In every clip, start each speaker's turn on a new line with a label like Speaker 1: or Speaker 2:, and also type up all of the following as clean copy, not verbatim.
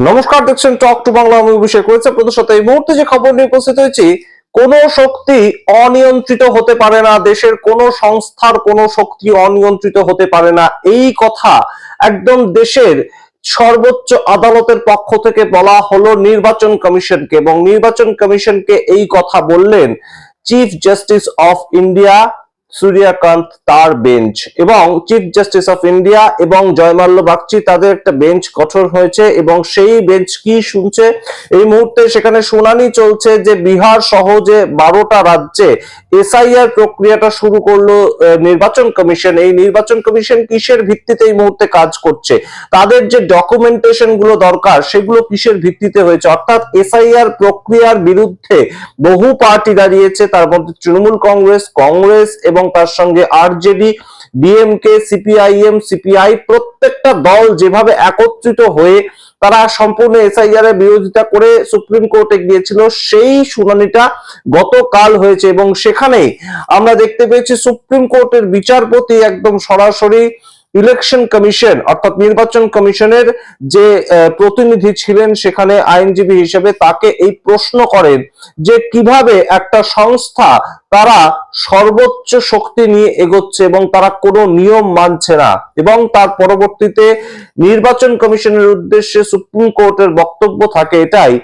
Speaker 1: নমস্কার, দেখছেন talk to Bangla. আমি অভিষেক রয়েছে আপনাদের সাথে। এই মুহূর্তে যে খবর নিয়ে উপস্থিত হয়েছি, কোন শক্তি অনিয়ন্ত্রিত হতে পারে না, দেশের কোন সংস্থার কোন শক্তি অনিয়ন্ত্রিত হতে পারে না, এই কথা একদম দেশের সর্বোচ্চ আদালতের পক্ষ থেকে বলা হলো নির্বাচন কমিশনকে। এবং নির্বাচন কমিশনকে এই কথা বললেন chief justice of India Suryakant, তার বেঞ্চ। এবং চিফ জাস্টিস অফ ইন্ডিয়া এবং জয়মাল্য বাগচি, তাদের একটা বেঞ্চ গঠন হয়েছে এবং সেই বেঞ্চ কি শুনছে এই মুহূর্তে? সেখানে শুনানি চলছে যে বিহার সহ যে 12টা রাজ্যে এসআইআর প্রক্রিয়াটা শুরু করলো নির্বাচন কমিশন। এই নির্বাচন কমিশন কিসের ভিত্তিতে এই মুহূর্তে কাজ করছে, তাদের যে ডকুমেন্টেশন গুলো দরকার সেগুলো কিসের ভিত্তিতে হয়েছে? অর্থাৎ এসআইআর প্রক্রিয়ার বিরুদ্ধে বহু পার্টি দাঁড়িয়েছে, তার মধ্যে তৃণমূল কংগ্রেস এবং তার সঙ্গে আরজেডি, ডিএমকে, সিপিআইএম, সিপিআই, প্রত্যেকটা দল যেভাবে একত্রিত হয়ে তারা সম্পূর্ণ এসআইআর এর বিরোধিতা করে সুপ্রিম কোর্টে গিয়েছিল, সেই শুনানিটা গতকাল হয়েছে। এবং সেখানেই আমরা দেখতে পেয়েছি সুপ্রিম কোর্টের বিচারপতি একদম সরাসরি ইলেকশন কমিশন অর্থাৎ নির্বাচন কমিশনের যে প্রতিনিধি ছিলেন সেখানে আইনজীবী হিসেবে, তাকে এই প্রশ্ন করেন যে কিভাবে একটা সংস্থা তারা সর্বোচ্চ শক্তি নিয়ে এগোচ্ছে এবং তারা কোনো নিয়ম মানছে না। এবং তার পরবর্তীতে নির্বাচন কমিশনের উদ্দেশ্যে সুপ্রিম কোর্টের বক্তব্য থাকে এটাই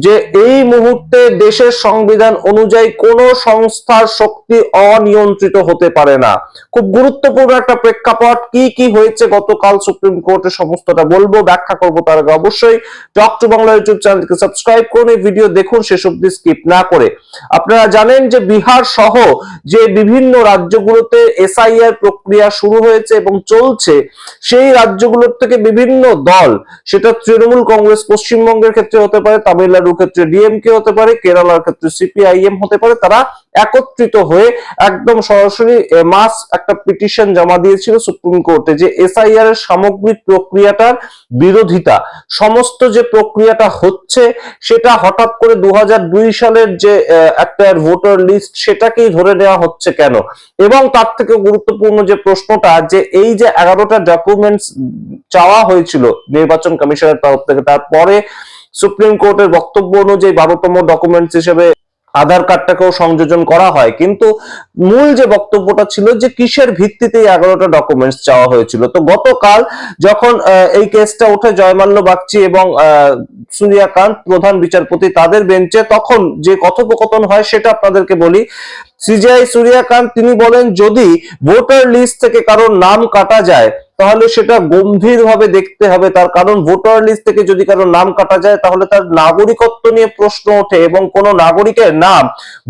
Speaker 1: যে এই মুহূর্তে দেশের সংবিধান অনুযায়ী কোন সংস্থার শক্তি অনিয়ন্ত্রিত হতে পারে না। খুব গুরুত্বপূর্ণ একটা প্রেক্ষাপট। কি কি হয়েছে গতকাল সুপ্রিম কোর্টে সমস্তটা বলবো, ব্যাখ্যা করবো। তার আগে অবশ্যই টক টু বাংলা ইউটিউব চ্যানেলকে সাবস্ক্রাইব করুন, এই ভিডিও দেখুন শেষ অবধি স্কিপ না করে। আপনারা জানেন যে বিহার সহ যে বিভিন্ন রাজ্যগুলোতে এসআইআর প্রক্রিয়া শুরু হয়েছে এবং চলছে, সেই রাজ্যগুলোর থেকে বিভিন্ন দল, সেটা তৃণমূল কংগ্রেস পশ্চিমবঙ্গের ক্ষেত্রে হতে পারে, তামিলনাড়ুর ক্ষেত্রে ডিএমকে হতে পারে, কেরালার ক্ষেত্রে সিপিআইএম হতে পারে, তারা একত্রিত হয়ে একদম সরাসরি মাস একটা পিটিশন জমা দিয়েছিল সুপ্রিম কোর্টে যে এসআইআর এর সামগ্রিক প্রক্রিয়াটার বিরোধিতা। সমস্ত যে প্রক্রিয়াটা হচ্ছে সেটা হঠাৎ করে 2002 সালের যে একটা ভোটার লিস্ট সেটাকেই ধরে নেওয়া হচ্ছে কেন? এবং তার থেকে গুরুত্বপূর্ণ যে প্রশ্নটা, যে এই যে 11টা ডকুমেন্টস চাওয়া হয়েছিল নির্বাচন কমিশনের তরফ থেকে, তারপরে সুপ্রিম কোর্টের বক্তব্য অনুযায়ী 12তম ডকুমেন্টস হিসেবে আধার কার্ডটাকেও সংযোজন করা হয়, কিন্তু মূল যে বক্তব্যটা ছিল যে কিসের ভিত্তিতে 11টা ডকুমেন্টস চাওয়া হয়েছিল। তো গতকাল যখন এই কেসটা ওঠে জয়মাল্য বাগচি এবং সূর্যকান্ত প্রধান বিচারপতি তাদের বেঞ্চে, তখন যে কথোপকথন হয় সেটা আপনাদেরকে বলি। সিজিআই সূর্যকান্ত তিনি বলেন যদি ভোটার লিস্ট থেকে কারোর নাম কাটা যায় তাহলে সেটা গম্ভীরভাবে দেখতে হবে। তার কারণ ভোটার লিস্ট থেকে যদি কারোর নাম কাটা যায় তাহলে তার নাগরিকত্ব নিয়ে প্রশ্ন ওঠে এবং কোন নাগরিকের নাম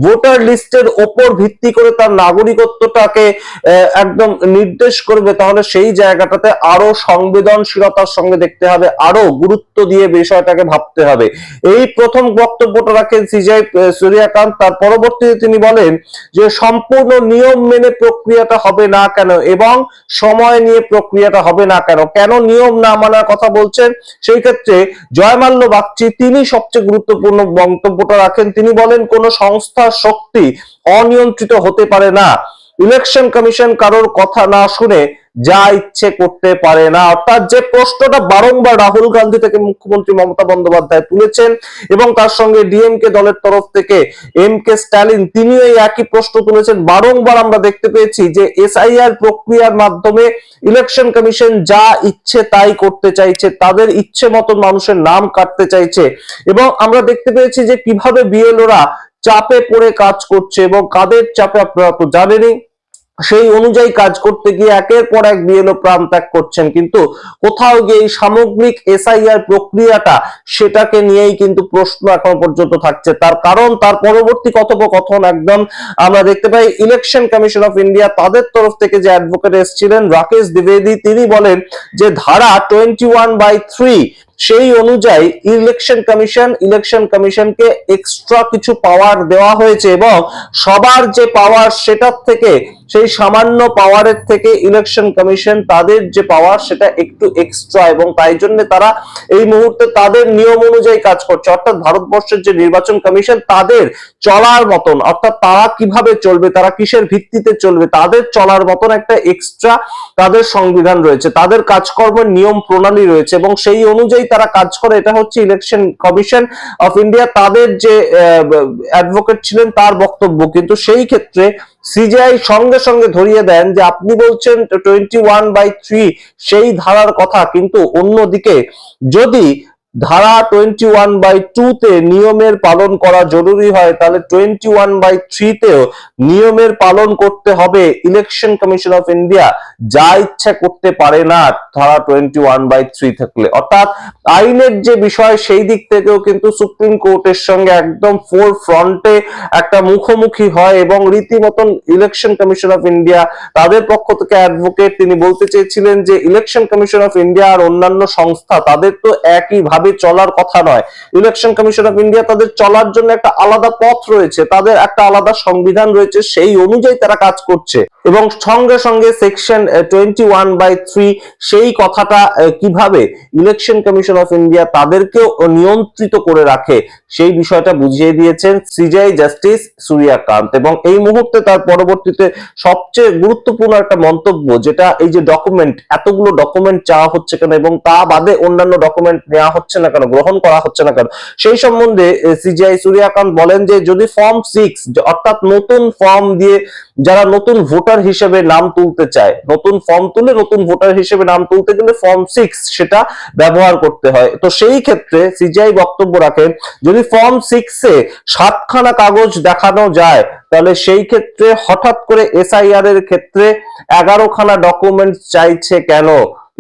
Speaker 1: ভোটার লিস্টের ওপর ভিত্তি করে তার নাগরিকত্বটাকে একদম নির্দেশ করবে, তাহলে সেই জায়গাটাতে আরো সংবেদনশীলতার সঙ্গে দেখতে হবে, আরো গুরুত্ব দিয়ে বিষয়টাকে ভাবতে হবে। এই প্রথম বক্তব্যটা রাখেন সিজিআই সূর্যকান্ত। তার পরবর্তীতে তিনি বলেন যে সম্পূর্ণ নিয়ম মেনে প্রক্রিয়াটা হবে না কেন এবং সময় নিয়ে প্রক্রিয়াটা হবে না কেন, কেন নিয়ম না মানার কথা বলছেন? সেই ক্ষেত্রে জয়মাল্য বাগচি তিনি সবচেয়ে গুরুত্বপূর্ণ বক্তব্যটা রাখেন। তিনি বলেন কোন সংস্থার শক্তি অনিয়ন্ত্রিত হতে পারে না। ইলেকশন কমিশন কারোর কথা না শুনে যা ইচ্ছে করতে পারে না। অর্থাৎ যে প্রশ্নটা বারংবার রাহুল গান্ধী থেকে মুখ্যমন্ত্রী মমতা বন্দ্যোপাধ্যায় তুলেছেন এবং তার সঙ্গে ডিএমকে দলের তরফ থেকে এমকে স্ট্যালিন তিনিও এই একই প্রশ্ন তুলেছেন। বারংবার আমরা দেখতে পেয়েছি যে এসআইআর প্রক্রিয়ার মাধ্যমে ইলেকশন কমিশন যা ইচ্ছে তাই করতে চাইছে, তাদের ইচ্ছে মতো মানুষের নাম কাটতে চাইছে। এবং আমরা দেখতে পেয়েছি যে কিভাবে বিএলওরা চাপে পড়ে কাজ করছে এবং কাদের চাপে আপনারা তো জানেনই। সেই অনুযায়ী কাজ করতে গিয়ে একের পর এক বিএলও প্রাণ ত্যাগ করছেন, কিন্তু কোথাও গিয়ে এই সামগ্রিক এসআইআর প্রক্রিয়াটা সেটাকে নিয়েই কিন্তু প্রশ্ন এখন পর্যন্ত থাকছে। তার কারণ তার পরবর্তী কথোপকথন একদম আমরা দেখতে পাই ইলেকশন কমিশন অফ ইন্ডিয়া তাদের তরফ থেকে যে অ্যাডভোকেট এসেছিলেন রাকেশ দ্বিবেদী, তিনি বলেন যে ধারা 21/3 সেই অনুযায়ী ইলেকশন কমিশনকে এক্সট্রা কিছু পাওয়ার দেওয়া হয়েছে এবং সবার যে পাওয়ার সেটার থেকে, সেই সামান্য পাওয়ারের থেকে ইলেকশন কমিশন তাদের যে পাওয়ার সেটা একটু এক্সট্রা, এবং তাই জন্য তারা এই মুহূর্তে তাদের নিয়ম অনুযায়ী কাজ করছে। অর্থাৎ ভারতবর্ষের যে নির্বাচন কমিশন তাদের চলার মতন, অর্থাৎ তারা কিভাবে চলবে, তারা কিসের ভিত্তিতে চলবে, তাদের চলার মতন একটা এক্সট্রা তাদের সংবিধান রয়েছে, তাদের কাজকর্মের নিয়ম প্রণালী রয়েছে এবং সেই অনুযায়ী অনুযায়ী তারা কাজ করে, এটা হচ্ছে ইলেকশন কমিশন অফ ইন্ডিয়া তাদের যে অ্যাডভোকেট ছিলেন তার বক্তব্য। কিন্তু সেই ক্ষেত্রে সিজিআই সঙ্গে সঙ্গে ধরিয়ে দেন যে আপনি বলছেন 21/3 সেই ধারার কথা, কিন্তু অন্যদিকে যদি ধারা 21/2 তে নিয়মের পালন করা জরুরি হয়, তাহলে 21/3 তেও নিয়মের পালন করতে হবে। ইলেকশন কমিশন অফ ইন্ডিয়া যা ইচ্ছা করতে পারে না ধারা 21/3 থাকলে, অর্থাৎ আইনের যে বিষয় সেই দিক থেকেও কিন্তু সুপ্রিম কোর্টের সঙ্গে একদম ফোর ফ্রন্টে একটা মুখোমুখি হয় এবং রীতিমতন ইলেকশন কমিশন অফ ইন্ডিয়া তাদের পক্ষ থেকে অ্যাডভোকেট তিনি বলতে চেয়েছিলেন যে ইলেকশন কমিশন অফ ইন্ডিয়া আর অন্যান্য সংস্থা তাদের তো একই ভাবে চলার কথা নয়। ইলেকশন কমিশন অফ ইন্ডিয়া তাদের চলার জন্য একটা আলাদা পথ রয়েছে, তাদের একটা আলাদা সংবিধান রয়েছে, সেই অনুযায়ী তারা কাজ করছে এবং সঙ্গে সঙ্গে সেকশন 21/3 সেই কথাটা কিভাবে ইলেকশন কমিশন অফ ইন্ডিয়া তাদেরকেও নিয়ন্ত্রিত করে রাখে সেই বিষয়টা বুঝিয়ে দিয়েছেন সিজিআই জাস্টিস সূর্যকান্ত। এবং এই মুহূর্তে তার পরবর্তীতে সবচেয়ে গুরুত্বপূর্ণ একটা মন্তব্য, যেটা এই যে ডকুমেন্ট, এতগুলো ডকুমেন্ট চাওয়া হচ্ছে কেন এবং তা বাদে অন্যান্য ডকুমেন্ট নেওয়া হচ্ছে না কেন, গ্রহণ করা হচ্ছে না কেন, সেই সম্বন্ধে সিজিআই সূর্যকান্ত বলেন যে যদি ফর্ম 6 অর্থাৎ নতুন ফর্ম দিয়ে যারা নতুন ভোটার হিসেবে নাম তুলতে চায়, নতুন ফর্ম তুলে নতুন ভোটার হিসেবে নাম তুলতে গেলে ফর্ম 6 সেটা ব্যবহার করতে হয়। তো সেই ক্ষেত্রে সিজিআই বক্তব্য রাখেন যদি ফর্ম 6 এ 7খানা কাগজ দেখানো যায়, তাহলে সেই ক্ষেত্রে হঠাৎ করে এসআইআর এর ক্ষেত্রে 11খানা ডকুমেন্টস চাইছে কেন?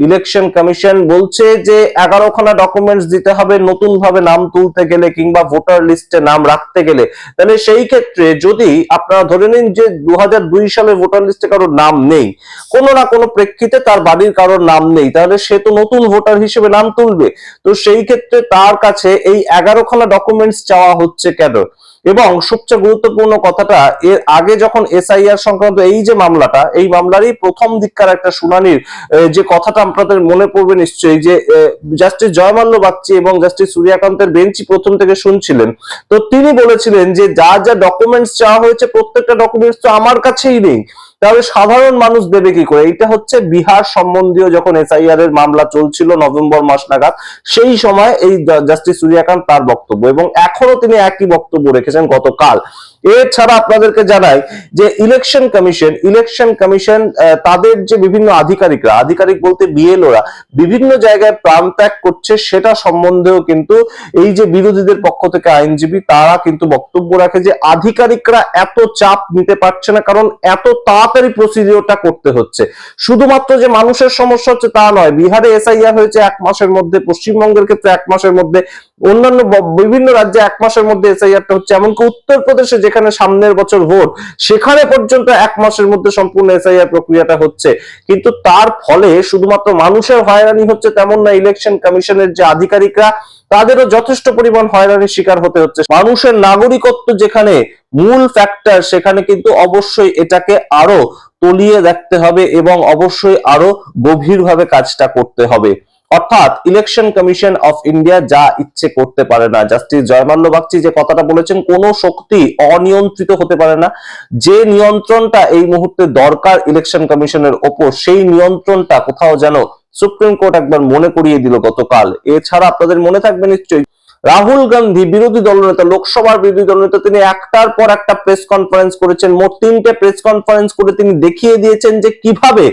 Speaker 1: ইলেকশন কমিশন বলছে যে 11খানা ডকুমেন্টস দিতে হবে নতুন ভাবে নাম তুলতে গেলে কিংবা ভোটার লিস্টে নাম রাখতে গেলে। তাহলে সেই ক্ষেত্রে যদি আপনারা ধরে নিন যে 2002 সালে ভোটার লিস্টে কারোর নাম নেই, কোনো না কোনো প্রেক্ষিতে তার বাড়ির কারোর নাম নেই, তাহলে সে তো নতুন ভোটার হিসেবে নাম তুলবে। তো সেই ক্ষেত্রে তার কাছে এই 11খানা ডকুমেন্টস চাওয়া হচ্ছে কেন? এবং সবচেয়ে গুরুত্বপূর্ণ কথাটা, এর আগে যখন এসআইআর সংক্রান্ত এই যে মামলাটা, এই মামলারই প্রথম দিককার একটা শুনানির যে কথাটা আপনাদের মনে পড়বে নিশ্চয়ই, যে জাস্টিস জয়মাল্য বাগচি এবং জাস্টিস সূর্যকান্তের বেঞ্চই প্রথম থেকে শুনছিলেন। তো তিনি বলেছিলেন যে যা যা ডকুমেন্টস চাওয়া হয়েছে প্রত্যেকটা ডকুমেন্টস তো আমার কাছেই নেই, তাহলে সাধারণ মানুষ দেবে কি করে? এটা হচ্ছে বিহার সম্বন্ধীয় যখন এসআইআর এর মামলা চলছিল নভেম্বর মাস নাগাদ, সেই সময় এই জাস্টিস সূর্যকান্ত তার বক্তব্য, এবং এখনো তিনি একই বক্তব্য রেখেছেন গতকাল। এছাড়া আপনাদেরকে জানাই যে ইলেকশন কমিশন তাদের যে বিভিন্ন আধিকারিক বলতে বিএলওরা বিভিন্ন জায়গায় প্রাণ ত্যাগ করছে, সেটা সম্বন্ধেও কিন্তু এই যে বিরোধীদের পক্ষ থেকে আইনজীবী তারা কিন্তু বক্তব্য রাখে যে আধিকারিকরা এত চাপ নিতে পারছে না, কারণ এত তাড়াতাড়ি প্রসিডিওরটা করতে হচ্ছে। শুধুমাত্র যে মানুষের সমস্যা হচ্ছে তা নয়, বিহারে এসআইআর হয়েছে 1 মাসের মধ্যে, পশ্চিমবঙ্গের ক্ষেত্রে 1 মাসের মধ্যে, অন্যান্য বিভিন্ন রাজ্যে 1 মাসের মধ্যে এসআইআরটা হচ্ছে, এমনকি উত্তরপ্রদেশে যেখানে সামনের বছর ভোট, সেখানে পর্যন্ত 1 মাসের মধ্যে সম্পূর্ণ এসআইআর প্রক্রিয়াটা হচ্ছে। কিন্তু তার ফলে শুধুমাত্র মানুষের হয়রানি হচ্ছে তেমন না, ইলেকশন কমিশনের যে আধিকারিকরা তাদেরও যথেষ্ট পরিমাণ হয়রানির শিকার হতে হচ্ছে। মানুষের নাগরিকত্ব যেখানে মূল ফ্যাক্টর, সেখানে কিন্তু অবশ্যই এটাকে আরো তলিয়ে দেখতে হবে এবং অবশ্যই আরো গভীরভাবে কাজটা করতে হবে। অর্থাৎ ইলেকশন কমিশন অফ ইন্ডিয়া যা ইচ্ছে করতে পারে না। জাস্টিস জয়মাল্য বাগচি যে কথাটা বলেছেন, কোন শক্তি অনিয়ন্ত্রিত হতে পারে না। যে নিয়ন্ত্রণটা এই মুহূর্তে দরকার ইলেকশন কমিশনের ওপর, সেই নিয়ন্ত্রণটা কোথাও যেন সুপ্রিম কোর্ট একবার মনে করিয়ে দিল গতকাল। এছাড়া আপনাদের মনে থাকবে নিশ্চয়ই রাহুল গান্ধী বিরোধী দলনেতা, লোকসভার বিরোধী দলনেতা, তিনি একটার পর একটা প্রেস কনফারেন্স করেছেন। মোট 3টে প্রেস কনফারেন্স করে তিনি দেখিয়ে দিয়েছেন যে কিভাবে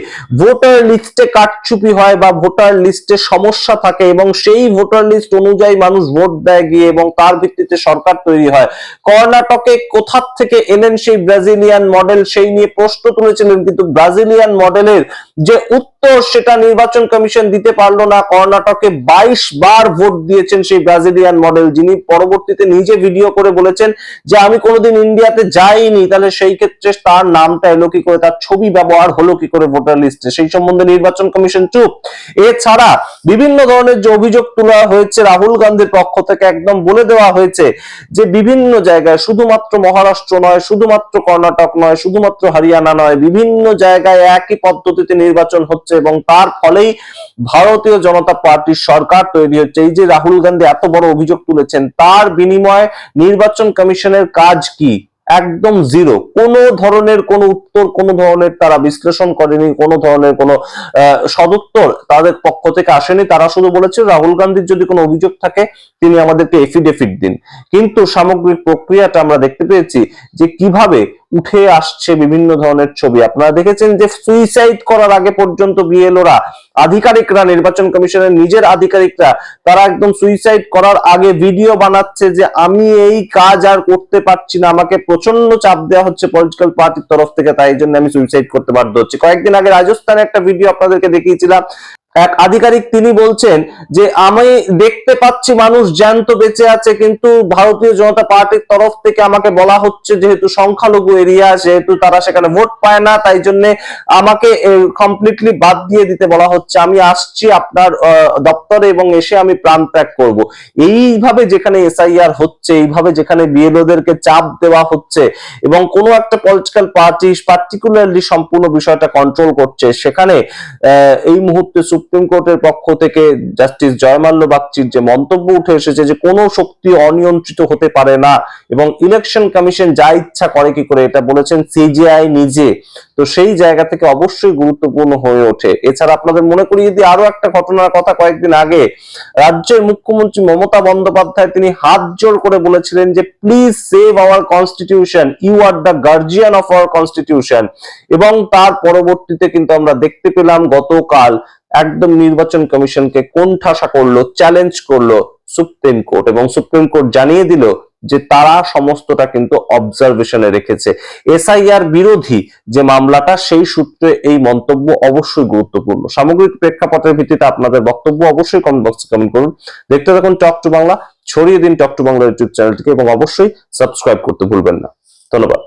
Speaker 1: ভোটার লিস্টে কারচুপি হয় বা ভোটার লিস্টে সমস্যা থাকে এবং সেই ভোটার লিস্ট অনুযায়ী মানুষ ভোট দেয় গিয়ে এবং তার ভিত্তিতে সরকার তৈরি হয়। কর্ণাটকে কোথা থেকে এলেন সেই ব্রাজিলিয়ান মডেল, সেই নিয়ে প্রশ্ন তুলেছিলেন, কিন্তু ব্রাজিলিয়ান মডেলের যে উত্তর সেটা নির্বাচন কমিশন দিতে পারলো না। কর্ণাটকে 22 বার ভোট দিয়েছেন সেই ব্রাজিলিয়ান মডেল, যিনি পরবর্তীতে নিজে ভিডিও করে বলেছেন যে আমি কোনোদিন ইন্ডিয়াতে যাইনি, তাহলে সেই ক্ষেত্রে তার নামটা এলো কি করে, তার ছবি ব্যবহার হলো কি করে ভোটার লিস্টে, সেই সম্বন্ধে নির্বাচন কমিশন চুপ। এছাড়া বিভিন্ন ধরনের যে অভিযোগ তোলা হয়েছে রাহুল গান্ধীর পক্ষ থেকে, একদম বলে দেওয়া হয়েছে যে বিভিন্ন জায়গায়, শুধুমাত্র মহারাষ্ট্র নয়, শুধুমাত্র কর্ণাটক নয়, শুধুমাত্র হরিয়ানা নয়, বিভিন্ন জায়গায় একই পদ্ধতিতে নির্বাচন হচ্ছে এবং তার ফলেই ভারতীয় জনতা পার্টির সরকার তৈরি হচ্ছে। এই যে রাহুল গান্ধী এত বড় অভিযোগ তুলেছেন, তার বিনিময়ে নির্বাচন কমিশনের কাজ কি? একদম জিরো, কোনো ধরনের কোনো উত্তর, কোনো ধরনের তারা বিশ্লেষণ করেনি, কোনো ধরনের কোনো সদুত্তর তাদের পক্ষ থেকে আসেনি। তারা শুধু বলেছে রাহুল গান্ধীর যদি কোনো অভিযোগ থাকে তিনি আমাদেরকে এফিডেভিট দিন। কিন্তু সামগ্রিক প্রক্রিয়াটা আমরা দেখতে পেয়েছি যে কিভাবে উঠে আসছে বিভিন্ন ধরনের ছবি। আপনারা দেখেছেন যে সুইসাইড করার আগে পর্যন্ত বিএলওরা, আধিকারিকরা, নির্বাচন কমিশনের নিজের আধিকারিকরা, তারা একদম সুইসাইড করার আগে ভিডিও বানাচ্ছে যে আমি এই কাজ আর করতে পারছি না, আমাকে প্রচন্ড চাপ দেওয়া হচ্ছে পলিটিক্যাল পার্টির তরফ থেকে, তাই জন্য আমি সুইসাইড করতে বাধ্য হচ্ছি। কয়েকদিন আগে রাজস্থানে একটা ভিডিও আপনাদেরকে দেখিয়েছিলাম, এক আধিকারিক তিনি বলছেন যে আমি দেখতে পাচ্ছি মানুষ জ্যান্ত বেঁচে আছে, কিন্তু ভারতীয় জনতা পার্টির তরফ থেকে আমাকে বলা হচ্ছে যেহেতু সংখ্যালঘু এরিয়া, যেহেতু তারা সেখানে ভোট পায় না, তাই জন্য আমাকে কমপ্লিটলি বাদ দিয়ে দিতে বলা হচ্ছে। আমি আসছি আপনার দপ্তরে এবং এসে আমি প্রাণ ত্যাগ করবো। এইভাবে যেখানে এসআইআর হচ্ছে, এইভাবে যেখানে বিএলওদেরকে চাপ দেওয়া হচ্ছে এবং কোনো একটা পলিটিক্যাল পার্টি পার্টিকুলারলি সম্পূর্ণ বিষয়টা কন্ট্রোল করছে, সেখানে এই মুহূর্তে সুপ্রিম কোর্টের পক্ষ থেকে জাস্টিস জয়মাল্য বাগচির যে মন্তব্য উঠে এসেছে যে কোনো শক্তি অনিয়ন্ত্রিত হতে পারে না এবং ইলেকশন কমিশন যা ইচ্ছা করে কি করে, এটা বলেছেন সিজিআই নিজে। তো সেই জায়গা থেকে অবশ্যই গুরুত্বপূর্ণ হয়ে ওঠে। এছাড়া আপনাদের মনে করিয়ে দিই আরো একটা ঘটনার কথা। কয়েকদিন আগে রাজ্যের মুখ্যমন্ত্রী মমতা বন্দ্যোপাধ্যায় তিনি হাত জোড় করে বলেছিলেন যে please save our constitution, you are the guardian of our constitution. এবং তার পরবর্তীতে কিন্তু আমরা দেখতে পেলাম গতকাল একদম নির্বাচন কমিশনকে কোণঠাসা করলো, চ্যালেঞ্জ করলো সুপ্রিম কোর্ট, এবং সুপ্রিম কোর্ট জানিয়ে দিল যে তারা সমস্তটা কিন্তু অবজারভেশনে রেখেছে। এসআইআর বিরোধী যে মামলাটা, সেই সূত্রে এই মন্তব্য অবশ্যই গুরুত্বপূর্ণ। সামগ্রিক প্রেক্ষাপটের ভিত্তিতে আপনাদের বক্তব্য অবশ্যই কমেন্ট বক্সে কমেন্ট করুন। দেখতে থাকুন টক টু বাংলা, ছড়িয়ে দিন টক টু বাংলা ইউটিউব চ্যানেলটিকে এবং অবশ্যই সাবস্ক্রাইব করতে ভুলবেন না। ধন্যবাদ।